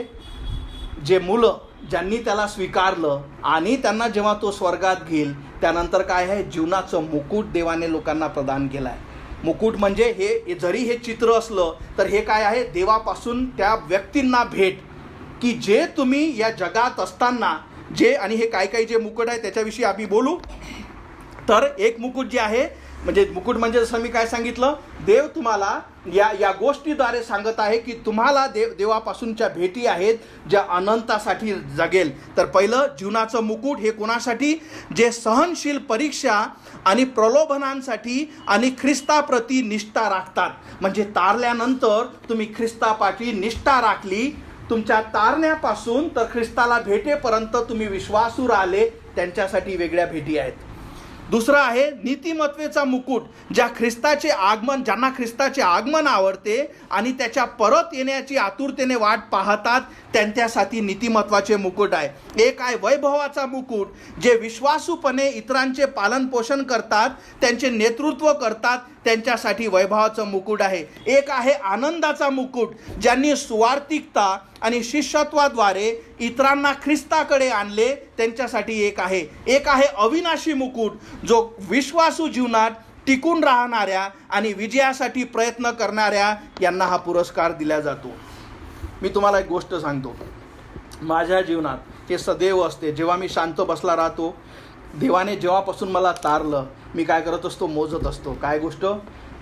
जे मुलं ज्यांनी त्याला स्वीकारलं आणि त्यांना जेव्हा तो स्वर्गात घेईल, त्यानंतर काय आहे, जीवनाचं मुकुट देवाने लोकांना प्रदान केलं आहे. मुकुट म्हणजे हे जरी हे चित्र असलं तर हे काय आहे, देवापासून त्या व्यक्तींना भेट, की जे तुम्ही या जगात असताना जे, आणि हे काय काही जे मुकुट आहे त्याच्याविषयी आम्ही बोलू. तर एक मुकुट जे आहे, म्हणजे मुकुट म्हणजे जसं मी काय सांगितलं, देव तुम्हाला या गोष्टीद्वारे सांगत आहे की तुम्हाला देवापासूनच्या भेटी आहेत ज्या अनंतासाठी जगेल. तर पहिलं जीवनाचं मुकुट हे कोणासाठी, जे सहनशील परीक्षा आणि प्रलोभनांसाठी आणि ख्रिस्ताप्रती निष्ठा राखतात. म्हणजे तारल्यानंतर तुम्ही ख्रिस्तापाठी निष्ठा राखली, तुमच्या तारण्यापासून तर ख्रिस्ताला भेटेपर्यंत तुम्ही विश्वासू राहिले, त्यांच्यासाठी वेगळ्या भेटी आहेत. दुसरं आहे नीतिमत्वेचा मुकुट. ज्यांना ख्रिस्ताचे आगमन आवडते आणि त्याच्या परत येण्याची आतुरतेने वाट पाहतात, त्यांच्यासाठी नीतिमत्वाचे मुकुट आहे. एक आहे वैभवाचा मुकुट, जे विश्वासूपणे इतरांचे पालनपोषण करतात, त्यांचे नेतृत्व करतात, त्यांच्यासाठी वैभवाचं मुकुट आहे. एक आहे आनंदाचा मुकुट, ज्यांनी सुवार्तिकता आणि शिष्यत्वाद्वारे इतरांना ख्रिस्ताकडे आणले, त्यांच्यासाठी एक आहे अविनाशी मुकुट, जो विश्वासू जीवनात टिकून राहणाऱ्या आणि विजयासाठी प्रयत्न करणाऱ्या यांना हा पुरस्कार दिला जातो. मी तुम्हाला एक गोष्ट सांगतो, माझ्या जीवनात हे सदैव असते. जेव्हा मी शांत बसला राहतो, देवाने जेव्हापासून मला तारलं, मी काय करत असतो, मोजत असतो. काय गोष्ट?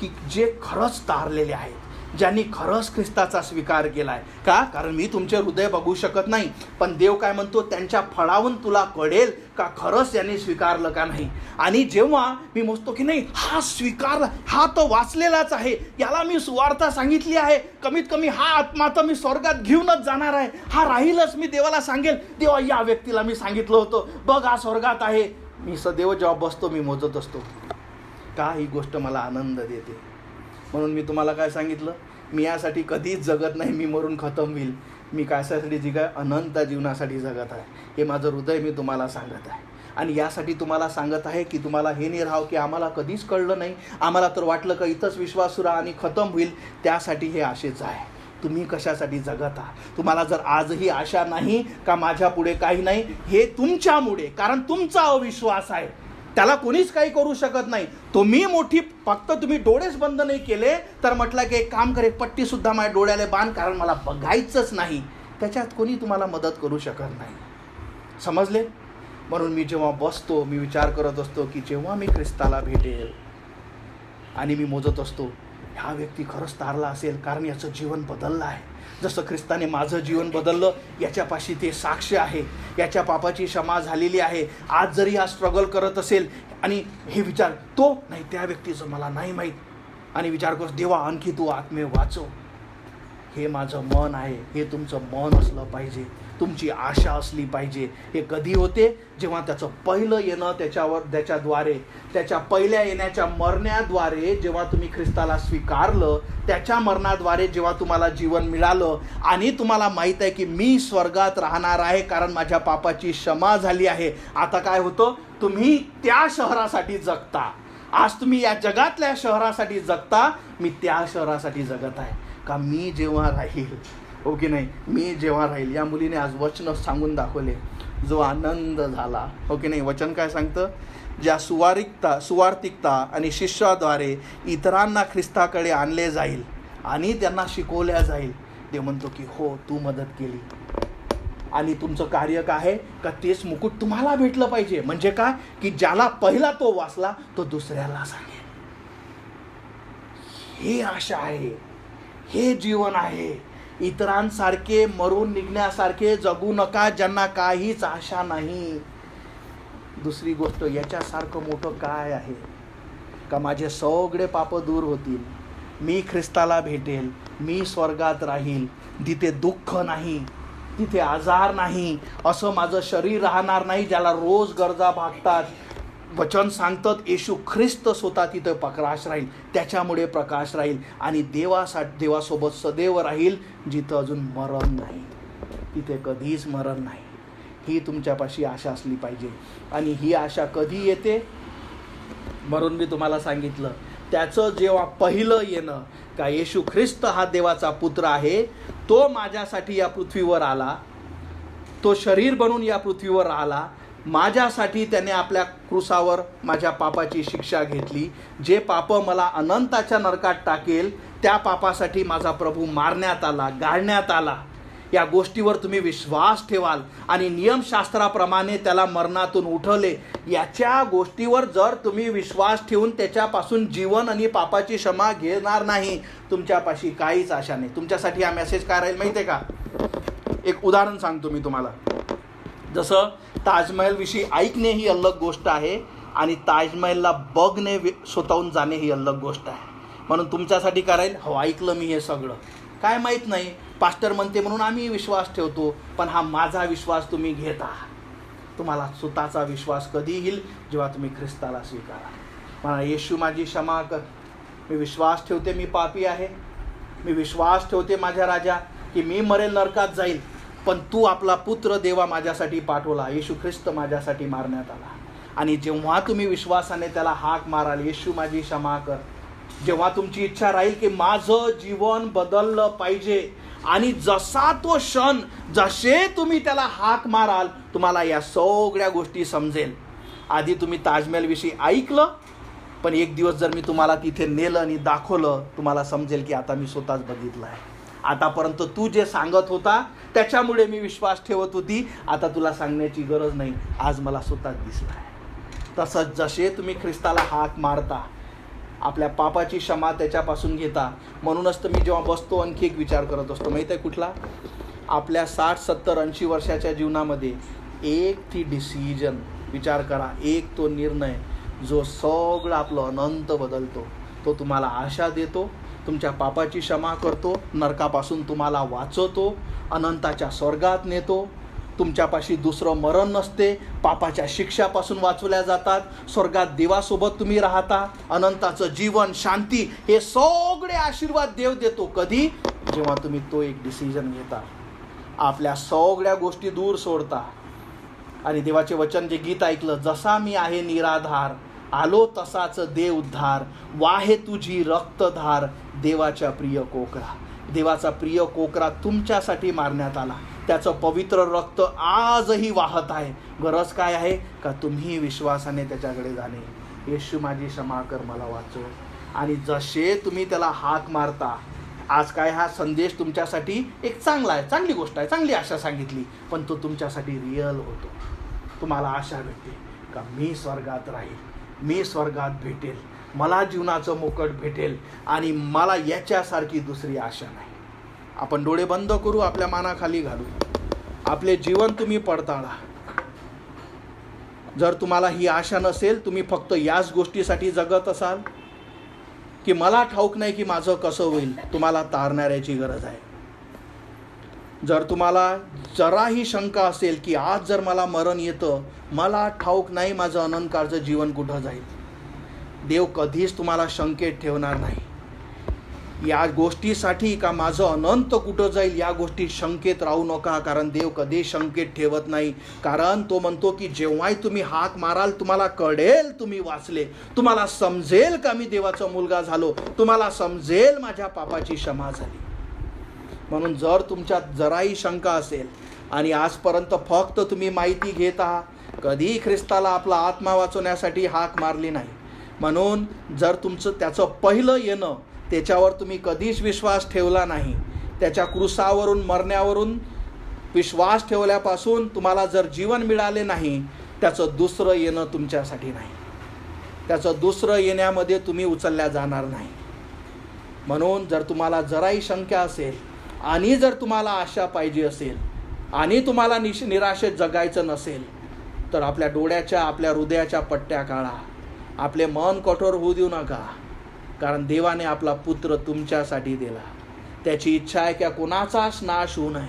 की जे खरंच तारलेले आहेत, ज्यांनी खरंच ख्रिस्ताचा स्वीकार केला आहे. का? कारण मी तुमचे हृदय बघू शकत नाही, पण देव काय म्हणतो, त्यांच्या फळावरून तुला कळेल का खरंच यांनी स्वीकारलं का नाही. आणि जेव्हा मी मोजतो की नाही, हा स्वीकारला, हा तर वाचलेलाच आहे, याला मी सुवार्ता सांगितली आहे, कमीत कमी हा आत्मा तर मी स्वर्गात घेऊनच जाणार आहे, हा राहीलच, मी देवाला सांगेल, देवा या व्यक्तीला मी सांगितलं होतं, बघ हा स्वर्गात आहे. मी सदैव जेव्हा बसतो, मी मोजत असतो. का? ही गोष्ट मला आनंद देते. म्हणून मी तुम्हाला काय सांगितलं, मी यासाठी कधीच जगत नाही मी मरून खतम होईल. मी कशासाठी जिगाय? अनंत जीवनासाठी जगत आहे. हे माझं हृदय मी तुम्हाला सांगत आहे. आणि यासाठी तुम्हाला सांगत आहे की तुम्हाला हे नाही राहावं की आम्हाला कधीच कळलं नाही, आम्हाला तर वाटलं का इथंच विश्वास राहा आणि खतम होईल. त्यासाठी हे आशेच आहे. तुम्ही कशासाठी जगत आहात? तुम्हाला जर आजही आशा नाही का माझ्या पुढे काही नाही, हे तुमच्यामुळे, कारण तुमचा अविश्वास आहे, त्याला कोणीच काही करू शकत नाही. तुम्ही मोठी, फक्त तुम्ही डोळेच बंद नाही केले तर म्हटलं की एक काम करे, पट्टीसुद्धा माझ्या डोळ्याला बांध, कारण मला बघायचंच नाही, त्याच्यात कोणी तुम्हाला मदत करू शकत नाही. समजले? म्हणून मी जेव्हा बसतो, मी विचार करत असतो की जेव्हा मी ख्रिस्ताला भेटेल, आणि मी मोजत असतो, हा व्यक्ती खरंच तारला असेल, कारण याचं जीवन बदललं आहे. जसं ख्रिस्ताने माझं जीवन बदललं, याच्यापाशी ते साक्ष आहे, याच्या पापाची क्षमा झालेली आहे. आज जरी हा स्ट्रगल करत असेल आणि हे विचार, तो नाही, त्या व्यक्तीचं मला नाही माहीत, आणि विचार करतो, देवा आणखी तू आत्मे वाचव. हे माझं मन आहे. हे तुमचं मन असलं पाहिजे, तुमची आशा असली पाहिजे. हे कधी होते? जेव्हा त्याचं पहिलं येणं, त्याच्याद्वारे, त्याच्या पहिल्या येण्याच्या मरण्याद्वारे जेव्हा तुम्ही ख्रिस्ताला स्वीकारलं, त्याच्या मरणाद्वारे जेव्हा तुम्हाला जीवन मिळालं आणि तुम्हाला माहीत आहे की मी स्वर्गात राहणार आहे, कारण माझ्या पापाची क्षमा झाली आहे. आता काय होतं? तुम्ही त्या शहरासाठी जगता. आज तुम्ही या जगातल्या शहरासाठी जगता, मी त्या शहरासाठी जगत आहे. का मी जेव्हा राहील, हो की नाही, मी जेव्हा राहील. या मुलीने आज वचन सांगून दाखवले, जो आनंद झाला, हो की नाही. वचन काय सांगतं? ज्या सुवार्तिकता आणि शिष्याद्वारे इतरांना ख्रिस्ताकडे आणले जाईल आणि त्यांना शिकवल्या जाईल. देव म्हणतो की हो, तू मदत केली, आणि तुमचं कार्य काय आहे का तेच मुकुट तुम्हाला भेटलं पाहिजे. म्हणजे काय? की ज्याला पहिला तो वाचला, तो दुसऱ्याला सांगेल. हे आशा आहे, हे जीवन आहे. इतरांसारखे मरून निघण्यासारखे जगू नका, ज्यांना काहीच आशा नाही. दुसरी गोष्ट, याच्यासारखं मोठं काय आहे का माझे सगळे पाप दूर होतील, मी ख्रिस्ताला भेटेल, मी स्वर्गात राहील, तिथे दुःख नाही, तिथे आजार नाही, असं माझं शरीर राहणार नाही ज्याला रोज गरजा भागतात. वचन सांगतात येशू ख्रिस्त स्वतः तिथं प्रकाश राहील, त्याच्यामुळे प्रकाश राहील, आणि देवासोबत सदैव राहील, जिथं अजून मरण नाही, तिथे कधीच मरण नाही. ही तुमच्यापाशी आशा असली पाहिजे. आणि ही आशा कधी येते? म्हणून मी तुम्हाला सांगितलं, त्याचं जेव्हा पहिलं येणं, का येशू ख्रिस्त हा देवाचा पुत्र आहे, तो माझ्यासाठी या पृथ्वीवर आला, तो शरीर बनून या पृथ्वीवर आला, माझ्यासाठी त्याने आपल्या क्रूसावर माझ्या पापाची शिक्षा घेतली. जे पाप मला अनंताच्या नरकात टाकेल, त्या पापासाठी माझा प्रभू मारण्यात आला, गाळण्यात आला. या गोष्टीवर तुम्ही विश्वास ठेवाल आणि नियमशास्त्राप्रमाणे त्याला मरणातून उठवले. याच्या गोष्टीवर जर तुम्ही विश्वास ठेवून त्याच्यापासून जीवन आणि पापाची क्षमा घेणार नाही, तुमच्यापाशी काहीच आशा नाही. तुमच्यासाठी हा मेसेज काय राहील माहिती आहे का? एक उदाहरण सांगतो मी तुम्हाला. जसं ताजमहलविषयी ऐकणे ही अलग गोष्ट आहे, आणि ताजमहलला बघणे, स्वतःहून जाणे ही अलग गोष्ट आहे. म्हणून तुमच्यासाठी काय राहील? हो, ऐकलं मी हे सगळं, काय माहीत नाही, पास्टर म्हणते म्हणून आम्ही विश्वास ठेवतो, पण हा माझा विश्वास तुम्ही घेता. तुम्हाला स्वतःचा विश्वास कधी येईल? जेव्हा तुम्ही ख्रिस्ताला स्वीकारा. म्हणा, येशू माझी क्षमा कर, मी विश्वास ठेवते मी पापी आहे, मी विश्वास ठेवते माझ्या राजा की मी मरेल, नरकात जाईल, पण तू आपला पुत्र देवा माझ्यासाठी पाठवला, येशू ख्रिस्त माझ्यासाठी मारण्यात आला. आणि जेव्हा तुम्ही विश्वासाने त्याला हाक माराल, येशू माझी क्षमा कर, जेव्हा तुमची इच्छा राहील की माझं जीवन बदललं पाहिजे, आणि जसा तो क्षण, जसे तुम्ही त्याला हाक माराल, तुम्हाला या सगळ्या गोष्टी समजेल. आधी तुम्ही ताजमहलविषयी ऐकलं, पण एक दिवस जर मी तुम्हाला तिथे नेलं आणि दाखवलं, तुम्हाला समजेल की आता मी स्वतःच बघितलं आहे. आतापर्यंत तू जे सांगत होता त्याच्यामुळे मी विश्वास ठेवत होती, आता तुला सांगण्याची गरज नाही, आज मला स्वतःच दिसलं आहे. तसंच जसे तुम्ही ख्रिस्ताला हाक मारता, आपल्या पापाची क्षमा त्याच्यापासून घेता. म्हणूनच तर मी जेव्हा बसतो आणखी एक विचार करत असतो, माहीत आहे कुठला? आपल्या 60, 70, 80 वर्षाच्या जीवनामध्ये एक ती डिसिजन, विचार करा, एक तो निर्णय जो सगळं आपलं अनंत बदलतो. तो तुम्हाला आशा देतो, तुमच्या पापाची क्षमा करतो, नरकापासून तुम्हाला वाचवतो, अनंताच्या स्वर्गात नेतो. तुमच्यापाशी दुसरं मरण नसते, पापाच्या शिक्षापासून वाचवल्या जातात, स्वर्गात देवासोबत तुम्ही राहता, अनंताचं जीवन, शांती, हे सगळे आशीर्वाद देव देतो. कधी? जेव्हा तुम्ही तो एक डिसिजन घेता, आपल्या सगळ्या गोष्टी दूर सोडता. आणि देवाचे वचन जे गीत ऐकलं, जसा मी आहे निराधार, आलो तसाच देव उद्धार, वाहे तुझी रक्तधार, देवाच्या प्रिय कोकरा. देवाचा प्रिय कोकरा तुमच्यासाठी मारण्यात आला, त्याचं पवित्र रक्त आजही वाहत आहे. गरज काय आहे? का तुम्ही विश्वासाने त्याच्याकडे जाणे, येशू माझी क्षमा कर, मला वाचव. आणि जसे तुम्ही त्याला हाक मारता, आज काय हा संदेश तुमच्यासाठी एक चांगला आहे, चांगली गोष्ट आहे, चांगली आशा सांगितली, पण तो तुमच्यासाठी रिअल होतो. तुम्हाला आशा भेटते का मी स्वर्गात राहील, मी स्वर्गात भेटेल, मला जीवनाचं मुकुट भेटेल, आणि मला याच्यासारखी दुसरी आशा नाही. आपण डोळे बंद करू, आपल्या मानाखाली घालू, आपले जीवन तुम्ही पडताळा. जर तुम्हाला ही आशा नसेल, तुम्ही फक्त याच गोष्टीसाठी जगत असाल की मला ठाऊक नाही की माझं कसं होईल, तुम्हाला तारणाऱ्याची गरज आहे. जर तुम्हाला जराही शंका असेल की आज जर मला मरण येतं, मला ठाऊक नाही माझं अनंतकाळचं जीवन कुठं जाईल, देव कधीच तुम्हाला शंकेत ठेवणार नाही. या गोष्टीसाठी का माझं अनंत कुठं जाईल या गोष्टी शंकेत राहू नका, कारण देव कधी शंकेत ठेवत नाही. कारण तो म्हणतो की जेव्हाही तुम्ही हाक माराल, तुम्हाला कळेल तुम्ही वाचले, तुम्हाला समजेल का मी देवाचा मुलगा झालो, तुम्हाला समजेल माझ्या पापाची क्षमा झाली. म्हणून जर तुमच्यात जराही शंका असेल आणि आजपर्यंत फक्त तुम्ही माहिती घेत आहात, कधी ख्रिस्ताला आपला आत्मा वाचवण्यासाठी हाक मारली नाही, म्हणून जर तुमचं त्याचं पहिलं येणं त्याच्यावर तुम्ही कधीच विश्वास ठेवला नाही, त्याच्या क्रूसावरून मरण्यावरून विश्वास ठेवल्यापासून तुम्हाला जर जीवन मिळाले नाही, त्याचं दुसरं येणं तुमच्यासाठी नाही, त्याचं दुसरं येण्यामध्ये तुम्ही उचलल्या जाणार नाही. म्हणून जर तुम्हाला जराही शंका असेल आणि जर तुम्हाला आशा पाहिजे असेल आणि तुम्हाला निराशेत जगायचं नसेल, तर आपल्या डोळ्याच्या, आपल्या हृदयाच्या पट्ट्या काढा, आपले मन कठोर होऊ देऊ नका. कारण देवाने आपला पुत्र तुमच्यासाठी दिला. त्याची इच्छा आहे की कोणाचाच नाश होऊ नये,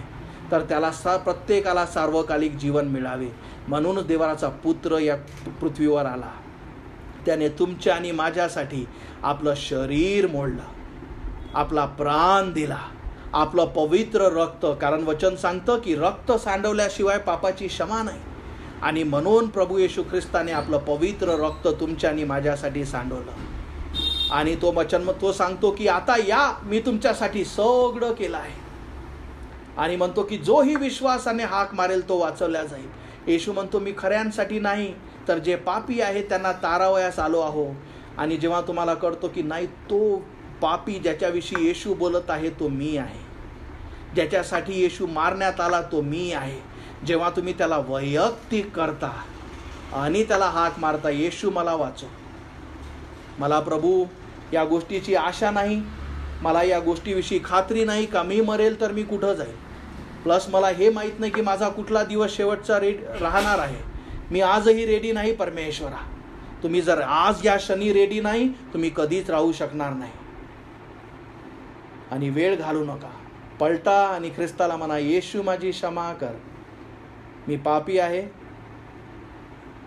तर त्याला प्रत्येकाला सार्वकालिक जीवन मिळावे. म्हणून देवाचा पुत्र या पृथ्वीवर आला. त्याने तुमच्या आणि माझ्यासाठी आपलं शरीर मोडलं, आपला प्राण दिला, आपलं पवित्र रक्त. कारण वचन सांगतं की रक्त सांडवल्याशिवाय पापाची क्षमा नाही. आणि म्हणून प्रभू येशू ख्रिस्ताने आपलं पवित्र रक्त तुमच्या आणि माझ्यासाठी सांडवलं. आणि तो सांगतो की आता या, मी तुमच्यासाठी सगळं केलं आहे. आणि म्हणतो की जोही विश्वासाने हाक मारेल तो वाचवला जाईल. येशू म्हणतो मी खऱ्यांसाठी नाही, तर जे पापी आहे त्यांना तारावयास आलो आहो. आणि जेव्हा तुम्हाला कळतो की नाही, तो पापी ज्याच्याविषयी येशू बोलत आहे तो मी आहे, ज्याच्यासाठी येशू मारण्यात आला तो मी आहे, जेव्हा तुम्ही त्याला वैयक्तिक करता आणि त्याला हाक मारता, येशू मला वाचव, मला प्रभू या गोष्टीची आशा नाही, मला या गोष्टीविषयी खात्री नाही का मी मरेल तर मी कुठं जाईल, प्लस मला हे माहीत नाही की माझा कुठला दिवस शेवटचा राहणार आहे. मी आजही रेडी नाही परमेश्वरा. तुम्ही जर आज या क्षणी रेडी नाही, तुम्ही कधीच राहू शकणार नाही. आणि वेळ घालू नका, पलटा आणि ख्रिस्ताला म्हणा, येशू माझी क्षमा कर, मी पापी आहे,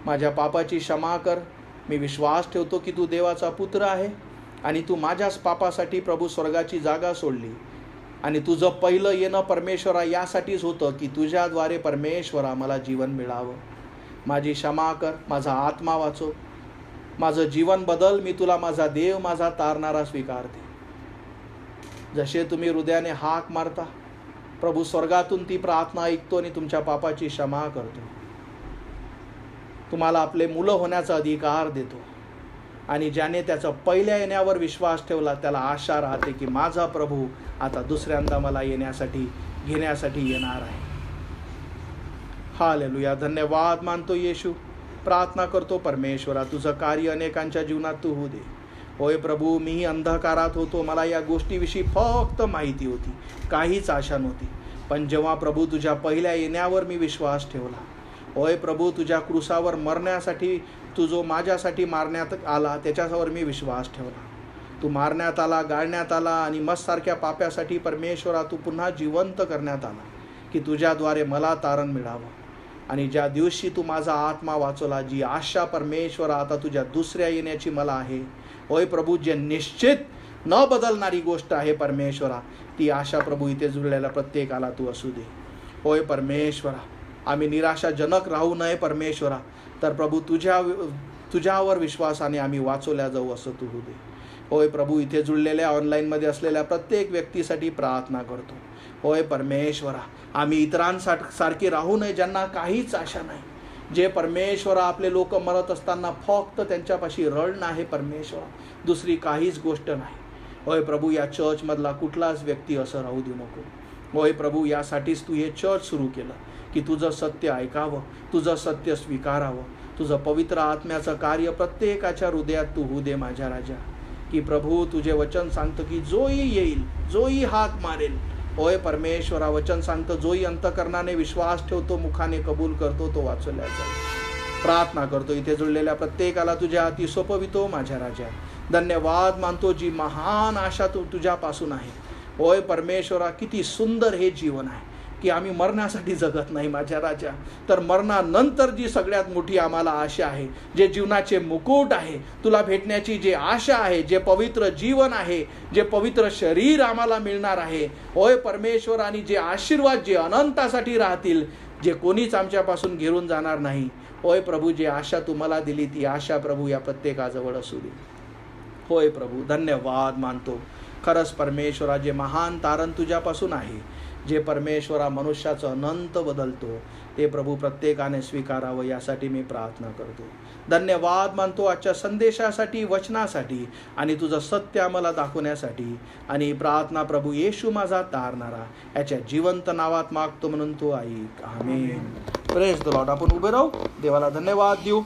माझ्या पापाची क्षमा कर. मी विश्वास ठेवतो की तू देवाचा पुत्र आहे आणि तू माझ्याच पापासाठी प्रभू स्वर्गाची जागा सोडली. आणि तुझं पहिलं येणं परमेश्वरा यासाठीच होतं की तुझ्याद्वारे परमेश्वरा मला जीवन मिळावं. माझी क्षमा कर, माझा आत्मा वाचव, माझं जीवन बदल. मी तुला माझा देव, माझा तारणारा स्वीकारते. जसे तुम्ही हृदयाने हाक मारता प्रभू स्वर्गातून ती प्रार्थना ऐकतो आणि तुमच्या पापाची क्षमा करतो. तुम्हाला आपले मुलं होण्याचा अधिकार देतो. आणि ज्याने त्याचा पहिल्या येण्यावर विश्वास ठेवला त्याला आशा राहते की माझा प्रभू आता दुसऱ्यांदा मला घेण्यासाठी येणार आहे. हालेलुया. धन्यवाद मानतो येशू. प्रार्थना करतो परमेश्वरा तुझं कार्य अनेकांच्या जीवनात तू होऊ दे. होय प्रभू, मीही अंधकारात होतो. मला या गोष्टीविषयी फक्त माहिती होती, काहीच आशा नव्हती. पण जेव्हा प्रभू तुझ्या पहिल्या येण्यावर मी विश्वास ठेवला, होय प्रभू, तुझ्या क्रूसावर मरण्यासाठी तू जो माझ्यासाठी मारण्यात आला त्याच्यावर मी विश्वास ठेवला. तू मारण्यात आला, गाळण्यात आला आणि मस्सारख्या पाप्यासाठी परमेश्वरा तू पुन्हा जिवंत करण्यात आला की तुझ्याद्वारे मला तारण मिळावं. आणि ज्या दिवशी तू माझा आत्मा वाचवला, जी आशा परमेश्वरा आता तुझ्या दुसऱ्या येण्याची मला आहे, होय प्रभू, जे निश्चित न बदलणारी गोष्ट आहे परमेश्वरा, ती आशा प्रभू इथे जुळलेल्या प्रत्येकाला तू असू दे. होय परमेश्वरा, आम्ही निराशाजनक राहू नये परमेश्वरा, तर प्रभू तुझ्यावर विश्वासाने आम्ही वाचवल्या जाऊ असं तू होऊ दे. होय प्रभू, इथे जुळलेल्या ऑनलाईनमध्ये असलेल्या प्रत्येक व्यक्तीसाठी प्रार्थना करतो. होय परमेश्वरा, आम्ही इतरांसारखे राहू नये ज्यांना काहीच आशा नाही, जे परमेश्वरा आपले लोक मरत असताना फक्त त्यांच्यापाशी रडणं आहे परमेश्वरा, दुसरी काहीच गोष्ट नाही. होय प्रभू, या चर्चमधला कुठलाच व्यक्ती असं राहू देऊ नको. होय प्रभू, यासाठीच तू हे चर्च सुरू केलं की तुझं सत्य ऐकावं, तुझं सत्य स्वीकारावं, तुझं पवित्र आत्म्याचं कार्य प्रत्येकाच्या हृदयात तू होऊ दे माझ्या राजा. की प्रभू, तुझे वचन सांगतं की जोही येईल, जोही हाक मारेल, होय परमेश्वरा, वचन सांगतं जोही अंतकरणाने विश्वास ठेवतो, मुखाने कबूल करतो, तो वाचवल्या जाईल. प्रार्थना करतो इथे जुळलेल्या प्रत्येकाला तुझ्या हाती सोपवितो माझ्या राजा. धन्यवाद मानतो, जी महान आशा तुझ्यापासून आहे. होय परमेश्वरा, किती सुंदर हे जीवन आहे की आम्ही मरण्यासाठी जगत नाही माझ्या राजा, तर मरणानंतर जी सगळ्यात मोठी आम्हाला आशा आहे, जे जीवनाचे मुकुट आहे, तुला भेटण्याची जे आशा आहे, जे पवित्र जीवन आहे, जे पवित्र शरीर आम्हाला मिळणार आहे, होय परमेश्वर, आणि जे आशीर्वाद जे अनंतासाठी राहतील, जे कोणीच आमच्यापासून घेऊन जाणार नाही. होय प्रभू, जे आशा तुम्हाला दिली ती आशा प्रभू या प्रत्येकाजवळ असू दे. होय प्रभू, धन्यवाद मानतो. खरंच परमेश्वरा, जे महान तारण तुझ्यापासून आहे, जे परमेश्वरा मनुष्याचं अनंत बदलतो, ते प्रभू प्रत्येकाने स्वीकारावं यासाठी मी प्रार्थना करतो. धन्यवाद मानतो आजच्या संदेशासाठी, वचनासाठी आणि तुझं सत्य आम्हाला दाखवण्यासाठी. आणि प्रार्थना प्रभू येशू माझा तारणारा याच्या जिवंत नावात मागतो म्हणून तो ऐक. आमेन. Praise the Lord. आपण उभे राहू, देवाला धन्यवाद देऊ.